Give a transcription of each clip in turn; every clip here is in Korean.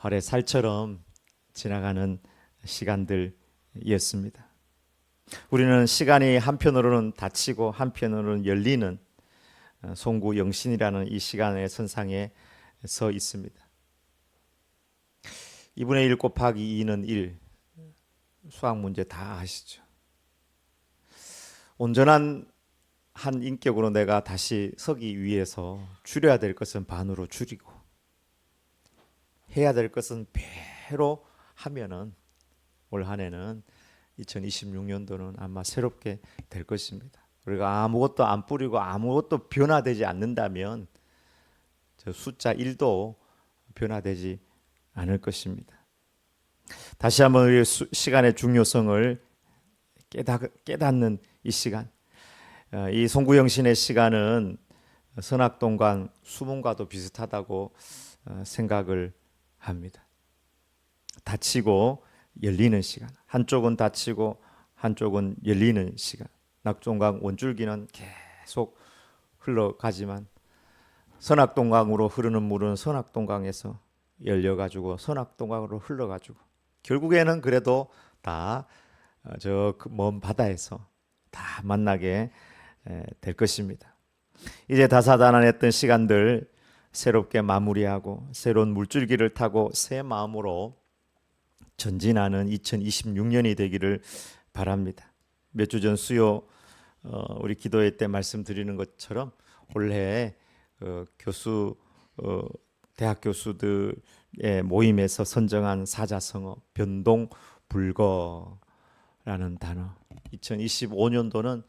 활의 살처럼 지나가는 시간들이었습니다. 우리는 시간이 한편으로는 닫히고 한편으로는 열리는 송구 영신이라는 이 시간의 선상에 서 있습니다. 2분의 1 곱하기 2는 1, 수학 문제 다 아시죠? 온전한 한 인격으로 내가 다시 서기 위해서 줄여야 될 것은 반으로 줄이고 해야 될 것은 배로 하면은 올 한 해는 2026년도는 아마 새롭게 될 것입니다. 우리가 아무것도 안 뿌리고 아무것도 변화되지 않는다면 저 숫자 1도 변화되지 않을 것입니다. 다시 한번 우리 시간의 중요성을 깨닫는 이 시간, 이 송구영신의 시간은 선악동강 수문과도 비슷하다고 생각을 합니다. 닫히고 열리는 시간, 한쪽은 닫히고 한쪽은 열리는 시간. 낙동강 원줄기는 계속 흘러가지만 선악동강으로 흐르는 물은 선악동강에서 열려가지고 선악동강으로 흘러가지고 결국에는 그래도 다 저 먼 바다에서 다 만나게 될 것입니다. 이제 다사다난했던 시간들 새롭게 마무리하고 새로운 물줄기를 타고 새 마음으로 전진하는 2026년이 되기를 바랍니다. 몇 주 전 수요 우리 기도회 때 말씀드리는 것처럼 올해 교수 대학 교수들의 모임에서 선정한 사자성어 변동불거라는 단어. 2025년도는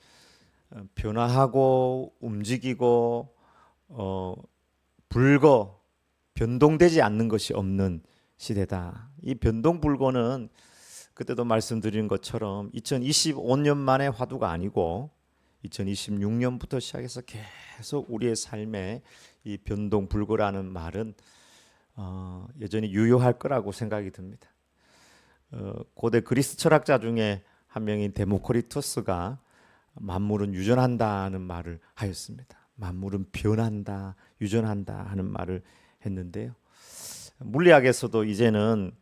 변화하고 움직이고 불거 변동되지 않는 것이 없는 시대다. 이 변동불거는 그때도 말씀드린 것처럼 2025년 만의 화두가 아니고 2026년부터 시작해서 계속 우리의 삶에 이 변동불거라는 말은 여전히 유효할 거라고 생각이 듭니다. 고대 그리스 철학자 중에 한 명인 데모크리토스가 만물은 유전한다는 말을 하였습니다. 만물은 변한다, 유전한다 하는 말을 했는데요. 물리학에서도 이제는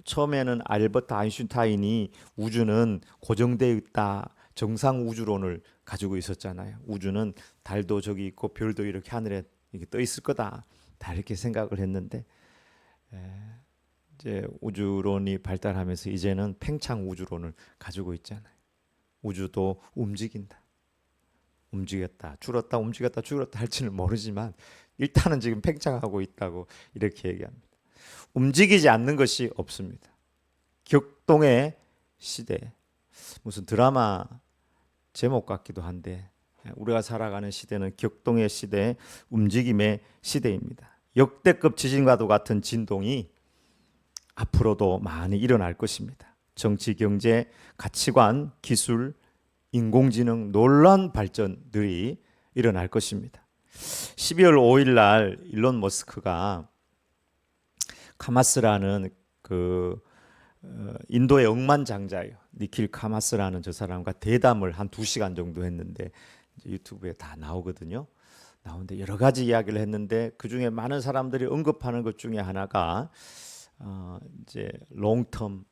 처음에는 알버트 아인슈타인이 우주는 고정되어 있다, 정상 우주론을 가지고 있었잖아요. 우주는 달도 저기 있고 별도 이렇게 하늘에 이렇게 떠 있을 거다, 다 이렇게 생각을 했는데 이제 우주론이 발달하면서 이제는 팽창 우주론을 가지고 있잖아요. 우주도 움직인다, 움직였다, 줄었다, 움직였다, 줄었다 할지는 모르지만 일단은 지금 팽창하고 있다고 이렇게 얘기합니다. 움직이지 않는 것이 없습니다. 격동의 시대, 무슨 드라마 제목 같기도 한데 우리가 살아가는 시대는 격동의 시대, 움직임의 시대입니다. 역대급 지진과도 같은 진동이 앞으로도 많이 일어날 것입니다. 정치, 경제, 가치관, 기술, 인공지능 놀라운 발전들이 일어날 것입니다. 12월 5일 날 일론 머스크가 카마스라는 그 인도의 억만장자예요. 니킬 카마스라는 저 사람과 대담을 한 2시간 정도 했는데 유튜브에 다 나오거든요. 나오는데 여러 가지 이야기를 했는데 그 중에 많은 사람들이 언급하는 것 중에 하나가 이제 롱텀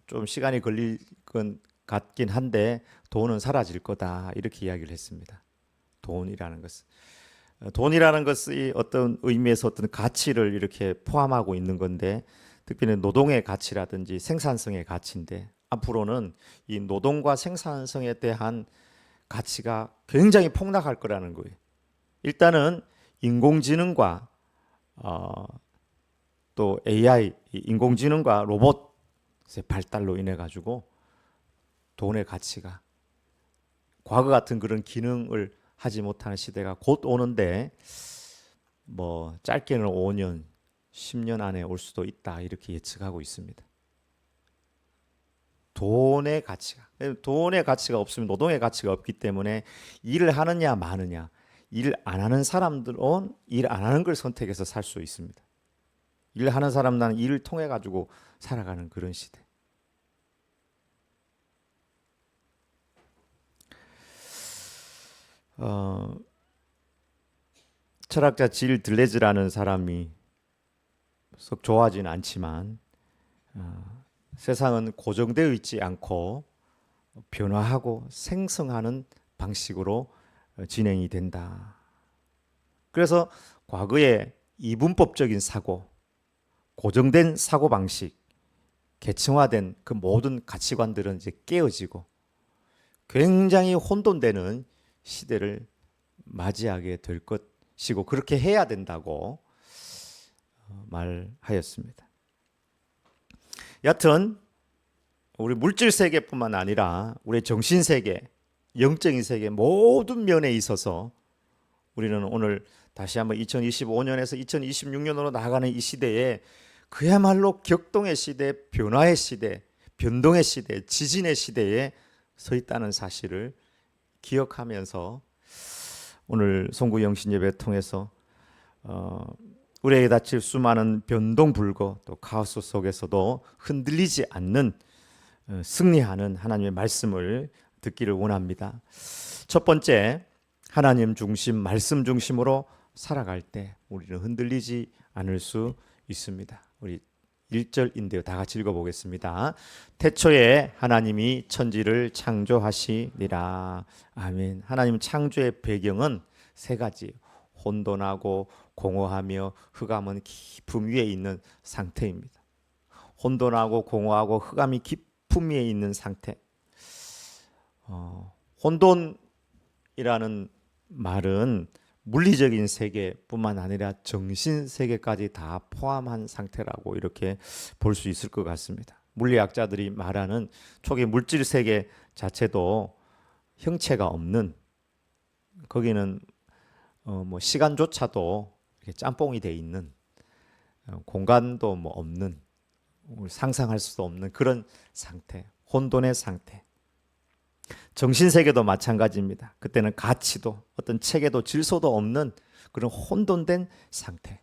좀 시간이 걸릴 건 같긴 한데 돈은 사라질 거다 이렇게 이야기를 했습니다. 돈이라는 것이 어떤 의미에서 어떤 가치를 이렇게 포함하고 있는 건데 특별히 노동의 가치라든지 생산성의 가치인데 앞으로는 이 노동과 생산성에 대한 가치가 굉장히 폭락할 거라는 거예요. 일단은 인공지능과 또 AI, 인공지능과 로봇의 발달로 인해 가지고 돈의 가치가 과거 같은 그런 기능을 하지 못하는 시대가 곧 오는데 뭐 짧게는 5년, 10년 안에 올 수도 있다 이렇게 예측하고 있습니다. 돈의 가치가 없으면 노동의 가치가 없기 때문에 일을 하느냐 마느냐, 일 안 하는 사람들은 일 안 하는 걸 선택해서 살 수 있습니다. 일하는 사람들은 일을 통해 가지고 살아가는 그런 시대. 철학자 질 들레즈라는 사람이 썩 좋아하지는 않지만 세상은 고정되어 있지 않고 변화하고 생성하는 방식으로 진행이 된다. 그래서 과거의 이분법적인 사고, 고정된 사고 방식, 계층화된 그 모든 가치관들은 이제 깨어지고 굉장히 혼돈되는 시대를 맞이하게 될 것이고 그렇게 해야 된다고 말하였습니다. 여하튼 우리 물질 세계뿐만 아니라 우리 정신 세계, 영적인 세계 모든 면에 있어서 우리는 오늘 다시 한번 2025년에서 2026년으로 나아가는 이 시대에 그야말로 격동의 시대, 변화의 시대, 변동의 시대, 지진의 시대에 서 있다는 사실을 기억하면서 오늘 송구 영신 예배 통해서 우리에게 닥칠 수많은 변동불거 또 카오스 속에서도 흔들리지 않는 승리하는 하나님의 말씀을 듣기를 원합니다. 첫 번째, 하나님 중심, 말씀 중심으로 살아갈 때 우리는 흔들리지 않을 수 있습니다. 우리 1절인데요. 다 같이 읽어보겠습니다. 태초에 하나님이 천지를 창조하시니라. 아멘. 하나님 창조의 배경은 세 가지. 혼돈하고 공허하며 흑암은 깊음 위에 있는 상태입니다. 혼돈하고 공허하고 흑암이 깊음 위에 있는 상태. 혼돈이라는 말은 물리적인 세계뿐만 아니라 정신 세계까지 다 포함한 상태라고 이렇게 볼 수 있을 것 같습니다. 물리학자들이 말하는 초기 물질 세계 자체도 형체가 없는, 거기는 뭐 시간조차도 이렇게 짬뽕이 돼 있는, 공간도 뭐 없는, 상상할 수도 없는 그런 상태, 혼돈의 상태. 정신세계도 마찬가지입니다. 그때는 가치도 어떤 체계도 질서도 없는 그런 혼돈된 상태.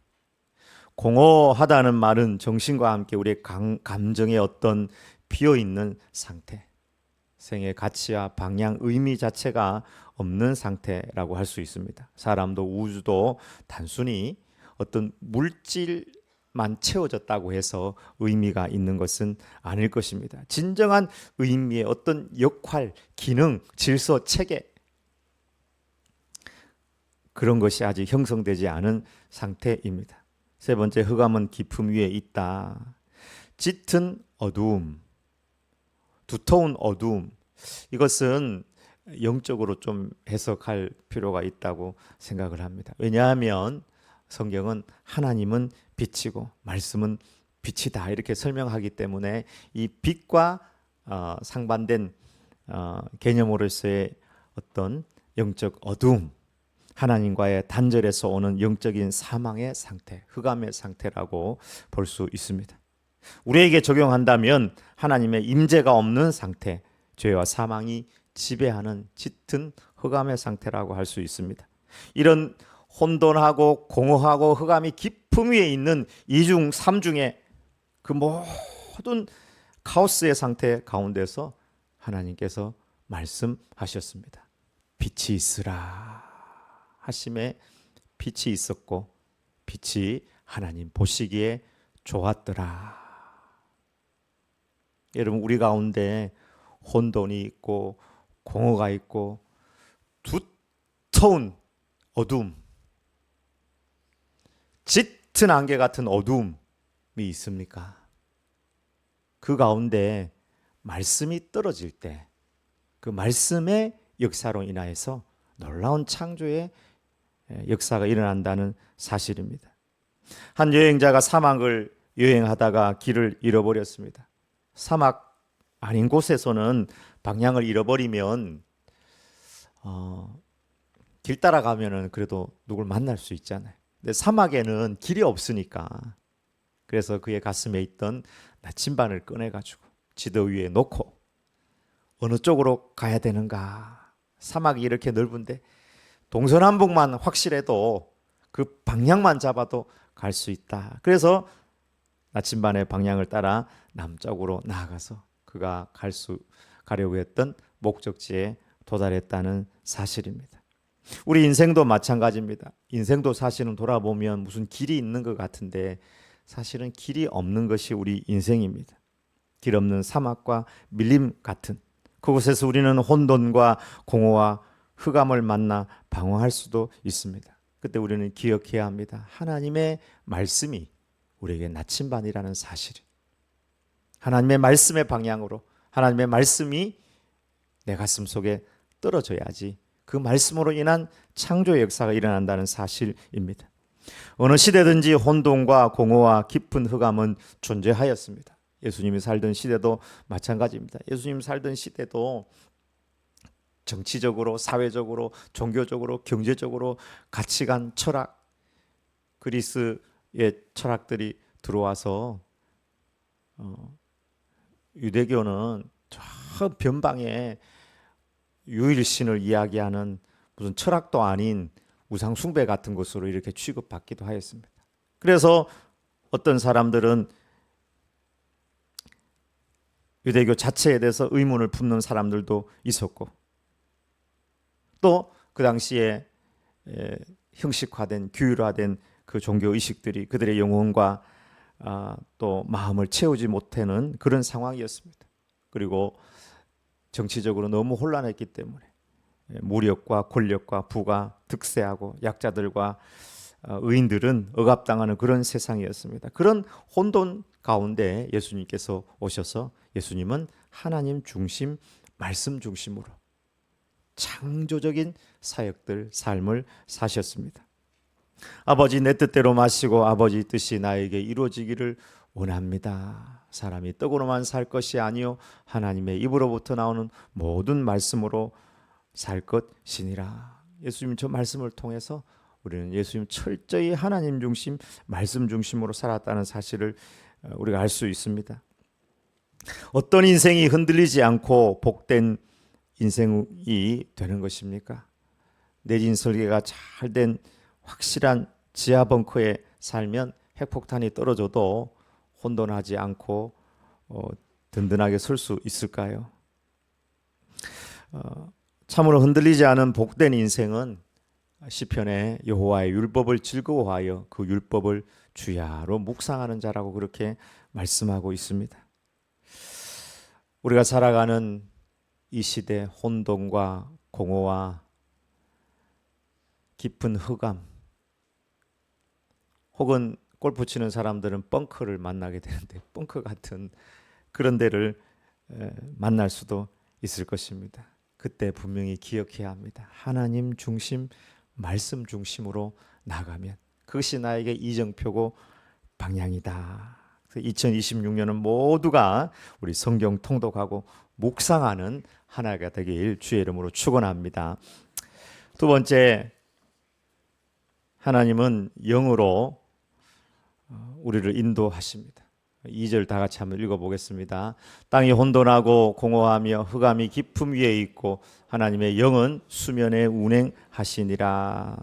공허하다는 말은 정신과 함께 우리의 감정의 어떤 비어있는 상태, 생의 가치와 방향, 의미 자체가 없는 상태라고 할 수 있습니다. 사람도 우주도 단순히 어떤 물질만 채워졌다고 해서 의미가 있는 것은 아닐 것입니다. 진정한 의미의 어떤 역할, 기능, 질서, 체계, 그런 것이 아직 형성되지 않은 상태입니다. 세 번째, 흑암은 깊음 위에 있다. 짙은 어두움, 두터운 어두움, 이것은 영적으로 좀 해석할 필요가 있다고 생각을 합니다. 왜냐하면 성경은 하나님은 빛이고 말씀은 빛이다 이렇게 설명하기 때문에 이 빛과 상반된 개념으로서의 어떤 영적 어두움, 하나님과의 단절에서 오는 영적인 사망의 상태, 흑암의 상태라고 볼 수 있습니다. 우리에게 적용한다면 하나님의 임재가 없는 상태, 죄와 사망이 지배하는 짙은 흑암의 상태라고 할 수 있습니다. 이런 혼돈하고 공허하고 흑암이 깊음 위에 있는 이중 삼중의 그 모든 카오스의 상태 가운데서 하나님께서 말씀하셨습니다. 빛이 있으라 하심에 빛이 있었고 빛이 하나님 보시기에 좋았더라. 여러분, 우리 가운데 혼돈이 있고 공허가 있고 두터운 어둠, 짙은 안개 같은 어둠이 있습니까? 그 가운데 말씀이 떨어질 때 그 말씀의 역사로 인하여서 놀라운 창조의 역사가 일어난다는 사실입니다. 한 여행자가 사막을 여행하다가 길을 잃어버렸습니다. 사막 아닌 곳에서는 방향을 잃어버리면 길 따라가면은 그래도 누굴 만날 수 있잖아요. 근데 사막에는 길이 없으니까, 그래서 그의 가슴에 있던 나침반을 꺼내가지고 지도 위에 놓고 어느 쪽으로 가야 되는가. 사막이 이렇게 넓은데 동서남북만 확실해도 그 방향만 잡아도 갈 수 있다. 그래서 나침반의 방향을 따라 남쪽으로 나아가서 그가 가려고 했던 목적지에 도달했다는 사실입니다. 우리 인생도 마찬가지입니다. 인생도 사실은 돌아보면 무슨 길이 있는 것 같은데 사실은 길이 없는 것이 우리 인생입니다. 길 없는 사막과 밀림 같은 그곳에서 우리는 혼돈과 공허와 흑암을 만나 방황할 수도 있습니다. 그때 우리는 기억해야 합니다. 하나님의 말씀이 우리에게 나침반이라는 사실. 하나님의 말씀의 방향으로 하나님의 말씀이 내 가슴 속에 떨어져야지 그 말씀으로 인한 창조의 역사가 일어난다는 사실입니다. 어느 시대든지 혼돈과 공허와 깊은 흑암은 존재하였습니다. 예수님이 살던 시대도 마찬가지입니다. 예수님 살던 시대도 정치적으로, 사회적으로, 종교적으로, 경제적으로 가치관, 철학, 그리스의 철학들이 들어와서 유대교는 저 변방에 유일신을 이야기하는 무슨 철학도 아닌 우상 숭배 같은 것으로 이렇게 취급받기도 하였습니다. 그래서 어떤 사람들은 유대교 자체에 대해서 의문을 품는 사람들도 있었고 또 그 당시에 형식화된 규율화된 그 종교 의식들이 그들의 영혼과 또 마음을 채우지 못하는 그런 상황이었습니다. 그리고 정치적으로 너무 혼란했기 때문에 무력과 권력과 부가 득세하고 약자들과 의인들은 억압당하는 그런 세상이었습니다. 그런 혼돈 가운데 예수님께서 오셔서 예수님은 하나님 중심, 말씀 중심으로 창조적인 사역들, 삶을 사셨습니다. 아버지 내 뜻대로 마시고 아버지 뜻이 나에게 이루어지기를 원합니다. 사람이 떡으로만 살 것이 아니요 하나님의 입으로부터 나오는 모든 말씀으로 살 것이니라. 예수님 저 말씀을 통해서 우리는 예수님 철저히 하나님 중심, 말씀 중심으로 살았다는 사실을 우리가 알 수 있습니다. 어떤 인생이 흔들리지 않고 복된 인생이 되는 것입니까? 내진 설계가 잘 된 확실한 지하 벙커에 살면 핵폭탄이 떨어져도 혼돈하지 않고 든든하게 설 수 있을까요? 참으로 흔들리지 않은 복된 인생은 시편에 여호와의 율법을 즐거워하여 그 율법을 주야로 묵상하는 자라고 그렇게 말씀하고 있습니다. 우리가 살아가는 이 시대 혼돈과 공허와 깊은 흑암 혹은 골프 치는 사람들은 벙커를 만나게 되는데 벙커 같은 그런 데를 만날 수도 있을 것입니다. 그때 분명히 기억해야 합니다. 하나님 중심, 말씀 중심으로 나가면 그것이 나에게 이정표고 방향이다. 2026년은 모두가 우리 성경 통독하고 묵상하는 한 해가 되길 주의 이름으로 축원합니다. 두 번째, 하나님은 영으로 우리를 인도하십니다. 2절 다 같이 한번 읽어보겠습니다. 땅이 혼돈하고 공허하며 흑암이 깊음 위에 있고 하나님의 영은 수면에 운행하시니라.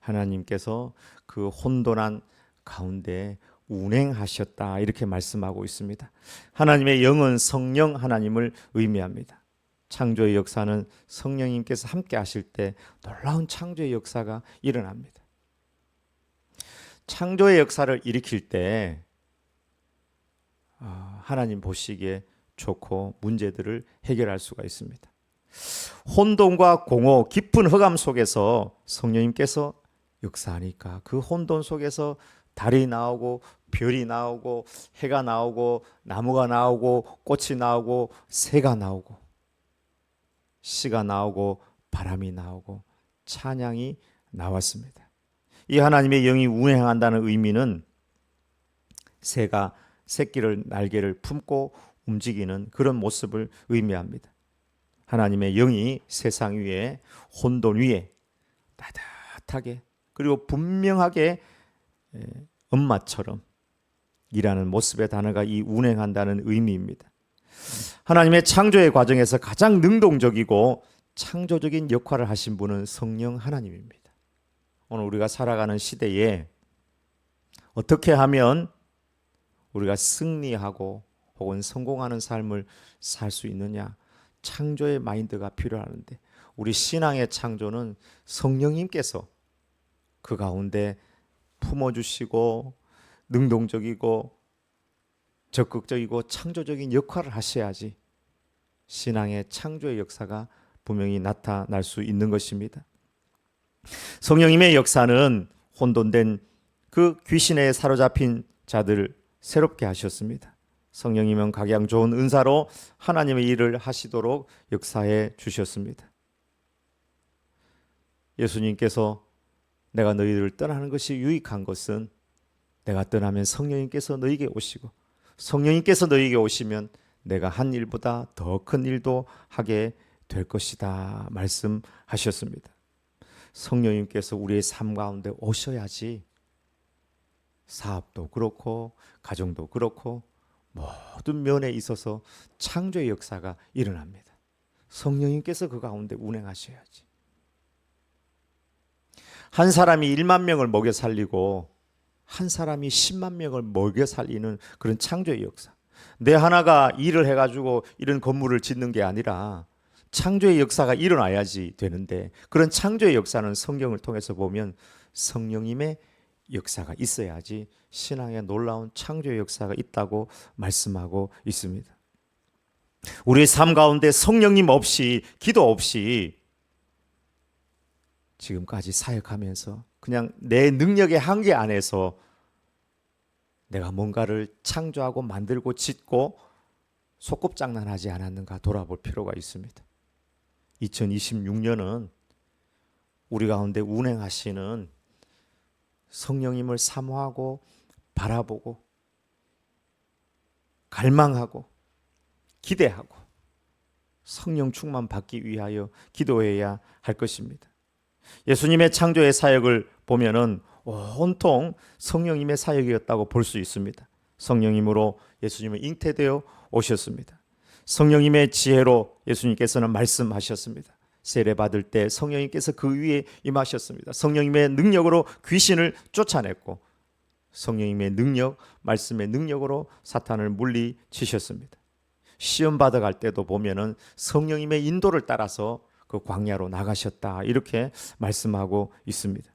하나님께서 그 혼돈한 가운데 운행하셨다 이렇게 말씀하고 있습니다. 하나님의 영은 성령 하나님을 의미합니다. 창조의 역사는 성령님께서 함께 하실 때 놀라운 창조의 역사가 일어납니다. 창조의 역사를 일으킬 때 하나님 보시기에 좋고 문제들을 해결할 수가 있습니다. 혼돈과 공허, 깊은 흑암 속에서 성령님께서 역사하니까 그 혼돈 속에서 달이 나오고 별이 나오고 해가 나오고 나무가 나오고 꽃이 나오고 새가 나오고 씨가 나오고 바람이 나오고 찬양이 나왔습니다. 이 하나님의 영이 운행한다는 의미는 새가 새끼를 날개를 품고 움직이는 그런 모습을 의미합니다. 하나님의 영이 세상 위에 혼돈 위에 따뜻하게 그리고 분명하게 엄마처럼 일하는 모습의 단어가 이 운행한다는 의미입니다. 하나님의 창조의 과정에서 가장 능동적이고 창조적인 역할을 하신 분은 성령 하나님입니다. 오늘 우리가 살아가는 시대에 어떻게 하면 우리가 승리하고 혹은 성공하는 삶을 살 수 있느냐, 창조의 마인드가 필요하는데 우리 신앙의 창조는 성령님께서 그 가운데 품어주시고 능동적이고 적극적이고 창조적인 역할을 하셔야지 신앙의 창조의 역사가 분명히 나타날 수 있는 것입니다. 성령님의 역사는 혼돈된 그 귀신에 사로잡힌 자들을 새롭게 하셨습니다. 성령님은 각양 좋은 은사로 하나님의 일을 하시도록 역사해 주셨습니다. 예수님께서 내가 너희들을 떠나는 것이 유익한 것은 내가 떠나면 성령님께서 너희에게 오시고 성령님께서 너희에게 오시면 내가 한 일보다 더 큰 일도 하게 될 것이다 말씀하셨습니다. 성령님께서 우리의 삶 가운데 오셔야지 사업도 그렇고 가정도 그렇고 모든 면에 있어서 창조의 역사가 일어납니다. 성령님께서 그 가운데 운행하셔야지. 한 사람이 1만 명을 먹여 살리고 한 사람이 10만 명을 먹여 살리는 그런 창조의 역사. 내 하나가 일을 해가지고 이런 건물을 짓는 게 아니라 창조의 역사가 일어나야지 되는데 그런 창조의 역사는 성경을 통해서 보면 성령님의 역사가 있어야지 신앙에 놀라운 창조의 역사가 있다고 말씀하고 있습니다. 우리의 삶 가운데 성령님 없이 기도 없이 지금까지 사역하면서 그냥 내 능력의 한계 안에서 내가 뭔가를 창조하고 만들고 짓고 소꿉장난하지 않았는가 돌아볼 필요가 있습니다. 2026년은 우리 가운데 운행하시는 성령님을 사모하고 바라보고 갈망하고 기대하고 성령 충만 받기 위하여 기도해야 할 것입니다. 예수님의 창조의 사역을 보면은 온통 성령님의 사역이었다고 볼 수 있습니다. 성령님으로 예수님은 잉태되어 오셨습니다. 성령님의 지혜로 예수님께서는 말씀하셨습니다. 세례 받을 때 성령님께서 그 위에 임하셨습니다. 성령님의 능력으로 귀신을 쫓아냈고 성령님의 능력, 말씀의 능력으로 사탄을 물리치셨습니다. 시험 받아갈 때도 보면은 성령님의 인도를 따라서 그 광야로 나가셨다 이렇게 말씀하고 있습니다.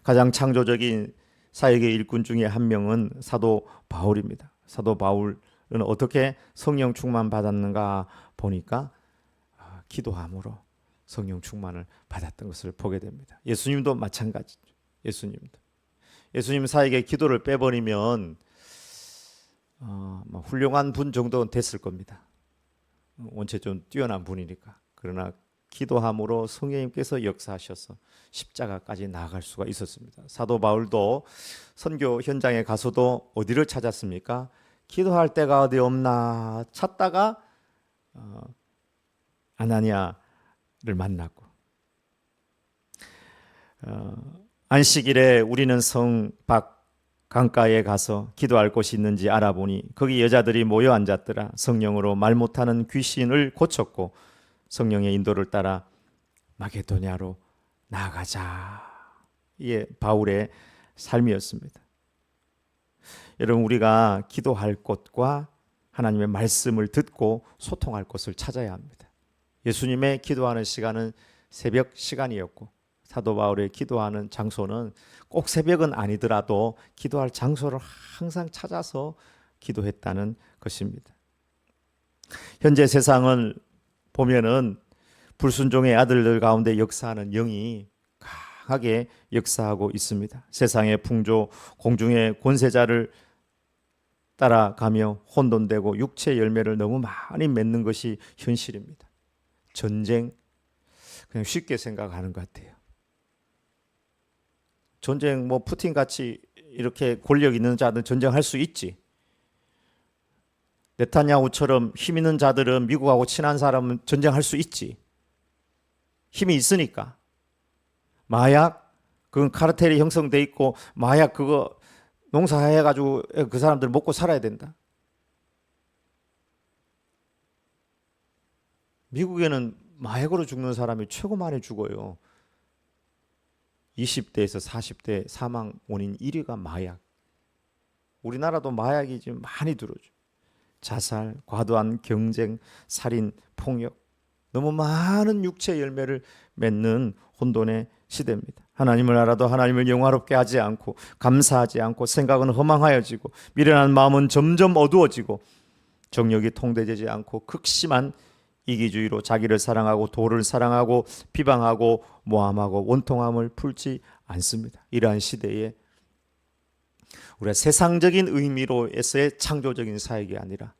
가장 창조적인 사역의 일꾼 중에 한 명은 사도 바울입니다. 사도 바울은 어떻게 성령 충만 받았는가 보니까 기도함으로 성령 충만을 받았던 것을 보게 됩니다. 예수님도 마찬가지죠. 예수님 사역의 기도를 빼버리면 훌륭한 분 정도는 됐을 겁니다. 원체 좀 뛰어난 분이니까. 그러나 기도함으로 성령님께서 역사하셔서 십자가까지 나아갈 수가 있었습니다. 사도 바울도 선교 현장에 가서도 어디를 찾았습니까? 기도할 데가 어디 없나 찾다가 아나니아를 만났고 안식일에 우리는 성 밖 강가에 가서 기도할 곳이 있는지 알아보니 거기 여자들이 모여 앉았더라. 성령으로 말 못하는 귀신을 고쳤고 성령의 인도를 따라 마게도냐로 나아가자. 이게 바울의 삶이었습니다. 여러분 우리가 기도할 곳과 하나님의 말씀을 듣고 소통할 곳을 찾아야 합니다. 예수님의 기도하는 시간은 새벽 시간이었고 사도 바울의 기도하는 장소는 꼭 새벽은 아니더라도 기도할 장소를 항상 찾아서 기도했다는 것입니다. 현재 세상을 보면은 불순종의 아들들 가운데 역사하는 영이 강하게 역사하고 있습니다. 세상의 풍조, 공중의 권세자를 따라가며 혼돈되고 육체 열매를 너무 많이 맺는 것이 현실입니다. 전쟁 그냥 쉽게 생각하는 것 같아요. 전쟁 푸틴 같이 이렇게 권력 있는 자들은 전쟁할 수 있지. 네타냐후처럼 힘 있는 자들은 미국하고 친한 사람은 전쟁할 수 있지. 힘이 있으니까. 마약 그건 카르텔이 형성돼 있고 마약 그거 농사해가지고 그 사람들 먹고 살아야 된다. 미국에는 마약으로 죽는 사람이 최고 많이 죽어요. 20대에서 40대 사망 원인 1위가 마약. 우리나라도 마약이 지금 많이 들어오죠. 자살, 과도한 경쟁, 살인, 폭력. 너무 많은 육체 열매를 맺는 혼돈의 시대입니다. 하나님을 알아도 하나님을 영화롭게 하지 않고 감사하지 않고 생각은 허망하여지고 미련한 마음은 점점 어두워지고 정욕이 통제되지 않고 극심한 이기주의로 자기를 사랑하고 도를 사랑하고 비방하고 모함하고 원통함을 풀지 않습니다. 이러한 시대에 우리가 세상적인 의미로에서의 창조적인 사역이 아니라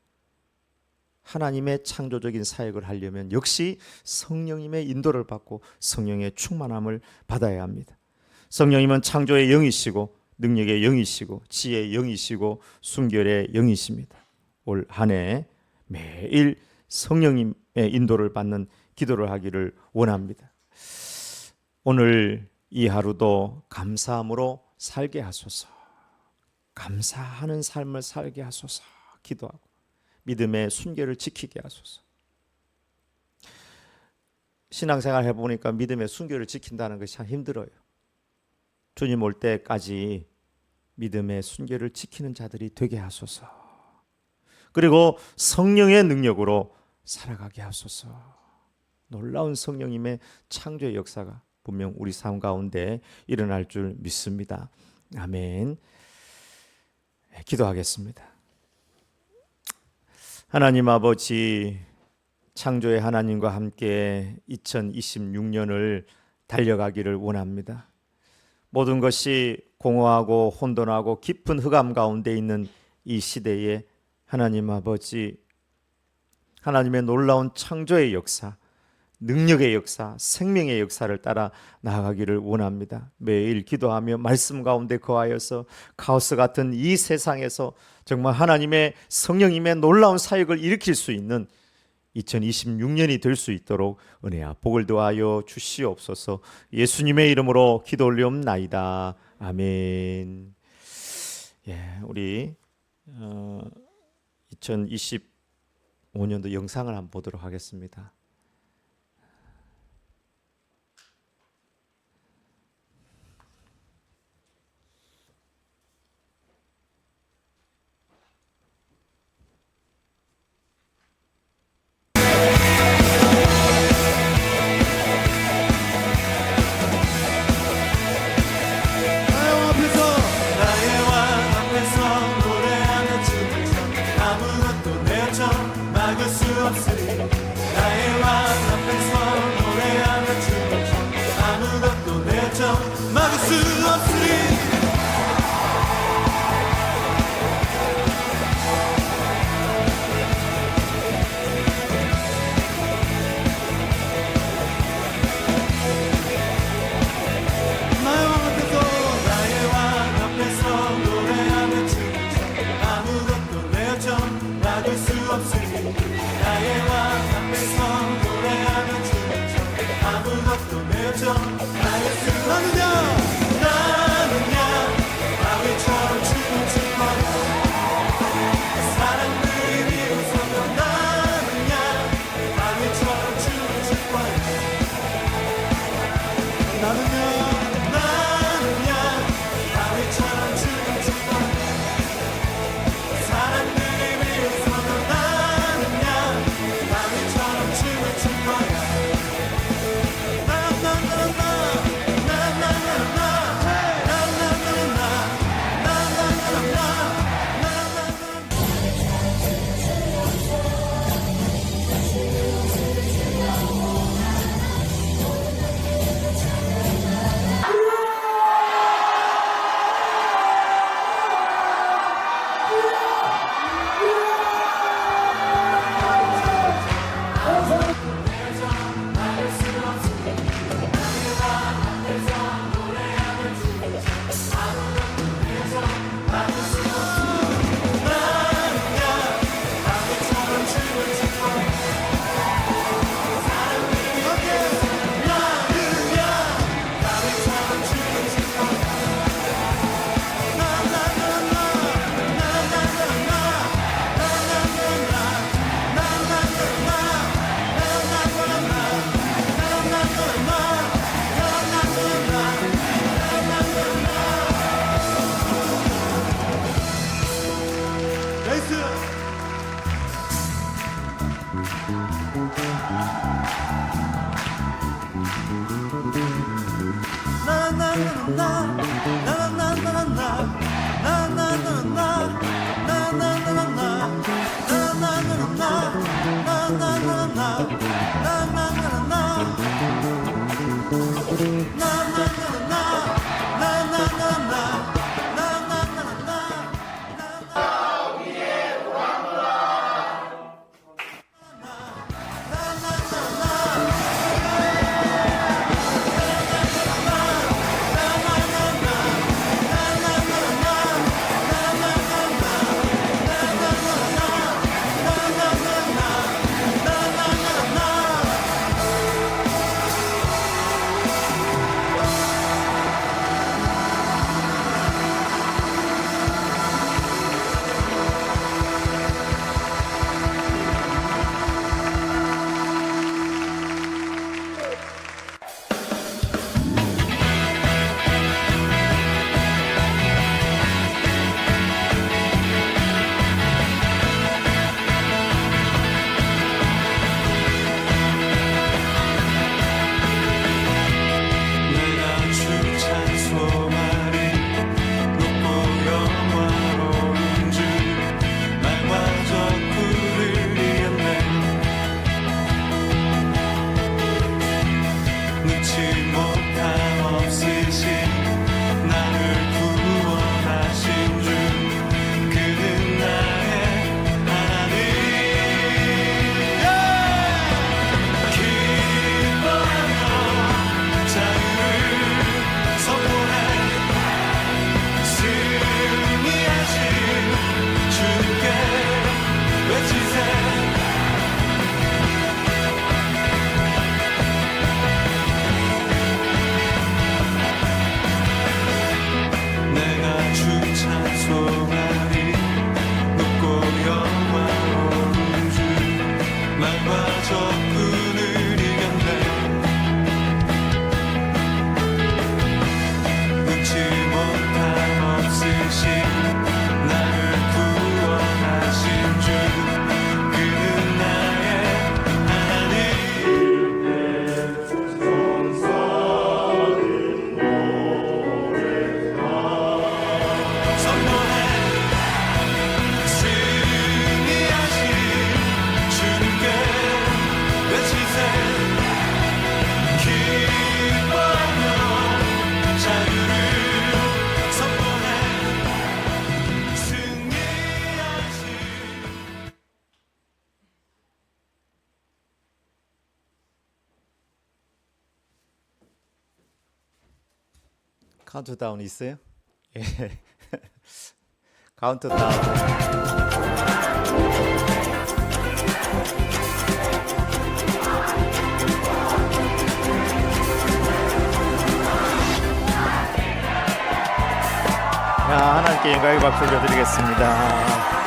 하나님의 창조적인 사역을 하려면 역시 성령님의 인도를 받고 성령의 충만함을 받아야 합니다. 성령님은 창조의 영이시고 능력의 영이시고 지혜의 영이시고 순결의 영이십니다. 올 한 해 매일 성령님의 인도를 받는 기도를 하기를 원합니다. 오늘 이 하루도 감사함으로 살게 하소서. 감사하는 삶을 살게 하소서. 기도하고 믿음의 순결을 지키게 하소서. 신앙생활 해보니까 믿음의 순결을 지킨다는 것이 참 힘들어요. 주님 올 때까지 믿음의 순결을 지키는 자들이 되게 하소서. 그리고 성령의 능력으로 살아가게 하소서. 놀라운 성령님의 창조의 역사가 분명 우리 삶 가운데 일어날 줄 믿습니다. 아멘. 기도하겠습니다. 하나님 아버지, 창조의 하나님과 함께 2026년을 달려가기를 원합니다. 모든 것이 공허하고 혼돈하고 깊은 흑암 가운데 있는 이 시대에 하나님 아버지, 하나님의 놀라운 창조의 역사, 능력의 역사, 생명의 역사를 따라 나아가기를 원합니다. 매일 기도하며 말씀 가운데 거하여서 카오스 같은 이 세상에서 정말 하나님의 성령님의 놀라운 사역을 일으킬 수 있는 2026년이 될 수 있도록 은혜와 복을 더하여 주시옵소서. 예수님의 이름으로 기도 올리옵나이다. 아멘. 우리 2025년도 영상을 한번 보도록 하겠습니다. 막을 수 없으리 나의 카운트다운 있어요? 예. 카운트다운. 야, 하나님께 영광의 박수를 드리겠습니다.